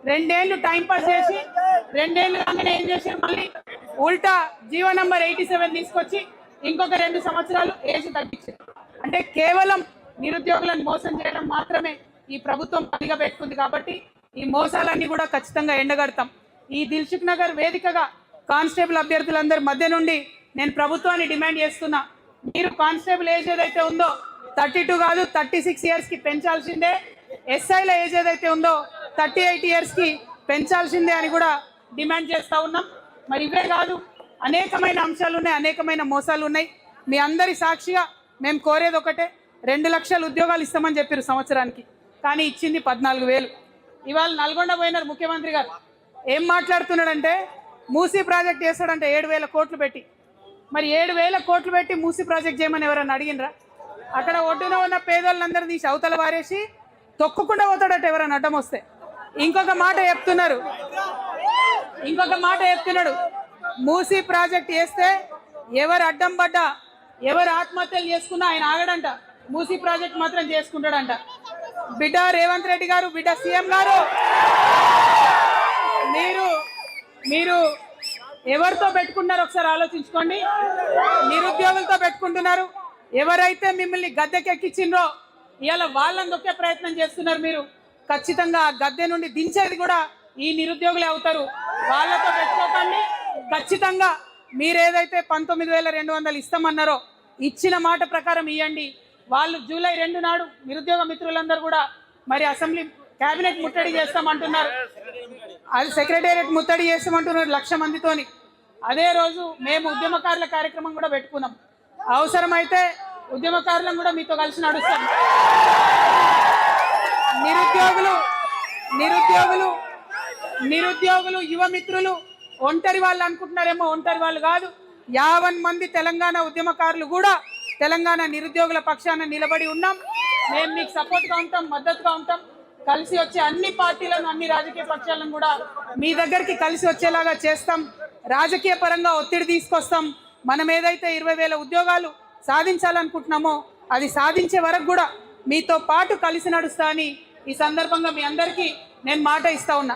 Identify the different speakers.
Speaker 1: రెండేళ్లు time pass చేసి రెండేళ్లు కాగానే ఏం చేశారు, మళ్ళీ ఉల్టా జీవో నంబర్ 87 తీసుకొచ్చి ఇంకొక 2 సంవత్సరాలు ఏజ్ తగ్గించారు. అంటే కేవలం నిరుద్యోగులను మోసం చేయడం మాత్రమే ఈ ప్రభుత్వం పనిగా పెట్టుకుంది. కాబట్టి ఈ మోసాలన్నీ కూడా ఖచ్చితంగా ఎండగడతాం. ఈ దిల్సుఖ్ నగర్ వేదికగా కానిస్టేబుల్ అభ్యర్థులందరి మధ్య నుండి నేను ప్రభుత్వాన్ని డిమాండ్ చేస్తున్నా, మీరు కానిస్టేబుల్ ఏజ్ ఏదైతే ఉందో 32 కాదు 36 ఇయర్స్కి పెంచాల్సిందే, ఎస్ఐల ఏజ్ ఏదైతే ఉందో 38 ఇయర్స్కి పెంచాల్సిందే అని కూడా డిమాండ్ చేస్తూ ఉన్నాం. మరి ఇవే కాదు, అనేకమైన అంశాలు ఉన్నాయి, అనేకమైన మోసాలు ఉన్నాయి. మీ అందరి సాక్షిగా మేము కోరేది ఒకటే, 2 లక్షల ఉద్యోగాలు ఇస్తామని చెప్పారు సంవత్సరానికి, కానీ ఇచ్చింది 14,000. ఇవాళ నల్గొండ పోయినారు ముఖ్యమంత్రి గారు, ఏం మాట్లాడుతున్నాడంటే మూసీ ప్రాజెక్ట్ చేస్తాడంటే 7,000 కోట్లు పెట్టి. మరి 7,000 కోట్లు పెట్టి మూసీ ప్రాజెక్ట్ చేయమని ఎవరన్నా అడిగినరా? అక్కడ ఒడ్డున ఉన్న పేదోళ్ళందరూ తీసి అవతల వారేసి తొక్కకుండా పోతాడట ఎవరైనా అడ్డం వస్తే. ఇంకొక మాట చెప్తున్నాడు, మూసీ ప్రాజెక్ట్ చేస్తే ఎవరు అడ్డం పడ్డా ఎవరు ఆత్మహత్యలు చేసుకున్నా ఆయన ఆగడంట, మూసీ ప్రాజెక్ట్ మాత్రం చేసుకుంటాడంట. బిడ్డ రేవంత్ రెడ్డి గారు, బిడ్డ సీఎం గారు, మీరు ఎవరితో పెట్టుకున్నారు ఒకసారి ఆలోచించుకోండి. నిరుద్యోగులతో పెట్టుకుంటున్నారు. ఎవరైతే మిమ్మల్ని గద్దెకెక్కించిండ్రో ఇవాళ వాళ్ళని దొక్కే ప్రయత్నం చేస్తున్నారు. మీరు ఖచ్చితంగా గద్దె నుండి దించేది కూడా ఈ నిరుద్యోగులే అవుతారు. వాళ్ళతో పెట్టుకోకండి. ఖచ్చితంగా మీరేదైతే 19,200 ఇస్తామన్నారో ఇచ్చిన మాట ప్రకారం ఇవ్వండి. వాళ్ళు జూలై 2 నాడు నిరుద్యోగ మిత్రులందరూ కూడా మరి అసెంబ్లీ కేబినెట్ ముట్టడి చేస్తామంటున్నారు, అది సెక్రటేరియట్ ముట్టడి చేస్తామంటున్నారు 1,00,000 మందితోని. అదే రోజు మేము ఉద్యమకారుల కార్యక్రమం కూడా పెట్టుకున్నాం. అవసరమైతే ఉద్యమకారులను కూడా మీతో కలిసి నడుస్తాం. నిరుద్యోగులు యువ మిత్రులు ఒంటరి వాళ్ళు అనుకుంటున్నారేమో, ఒంటరి వాళ్ళు కాదు. 50 మంది తెలంగాణ ఉద్యమకారులు కూడా తెలంగాణ నిరుద్యోగుల పక్షాన నిలబడి ఉన్నాం. మేము మీకు సపోర్ట్గా ఉంటాం, మద్దతుగా ఉంటాం. కలిసి వచ్చే అన్ని పార్టీలను, అన్ని రాజకీయ పక్షాలను కూడా మీ దగ్గరికి కలిసి వచ్చేలాగా చేస్తాం. రాజకీయ పరంగా ఒత్తిడి తీసుకొస్తాం. మనం ఏదైతే 20,000 ఉద్యోగాలు సాధించాలనుకుంటున్నామో అది సాధించే వరకు కూడా మీతో పాటు కలిసి నడుస్తా అని ఈ సందర్భంగా మీ అందరికీ నేను మాట ఇస్తా ఉన్నా.